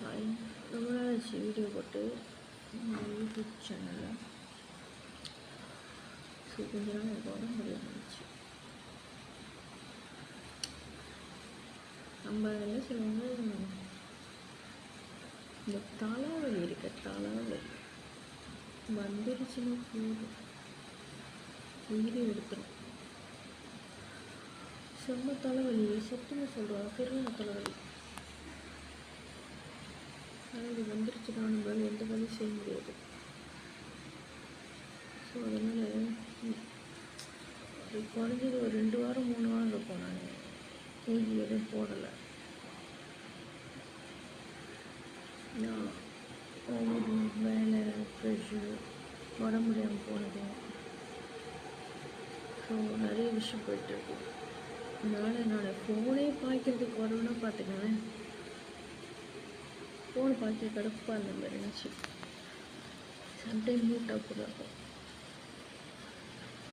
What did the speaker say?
Hi, ரொம்ப நாள் ஆச்சு வீடியோ போட்டு யூடியூப் சேனலில். ஸோ கொஞ்ச நாள் எனக்கு உடம்பு முடியாமல் இருந்துச்சு. நம்ம என்ன சொல்லுவாங்க, இந்த தலைவலி தலைவலி வந்துருச்சுன்னா போதும், உயிரை எடுத்துரும். செம்ம தலைவலி, சத்துன்னு சொல்கிறாங்க, பெரிய தலைவலி. அது வந்துருச்சுன்னா நம்மளால் எந்த வேலையும் செய்ய முடியாது. ஸோ அதனால் அது குறைஞ்சது ஒரு 2 வாரம் 3 வாரம் இருக்கும். நான் மூஞ்சி எதுவும் போடலை. நான் வேலை ப்ரெஷர் உடம்பு முடியாமல் போனது, ஸோ நிறைய விஷயம் போயிட்டுருக்கு. அதனால் என்னோடய ஃபோனே பாய்க்கிறதுக்கு வரணும்னா பார்த்துக்கங்களேன், ஃபோன் பார்த்து கடுப்பாக அந்த மாதிரி இருந்துச்சு. சம்டைம் மூட் அப் இருக்கும்.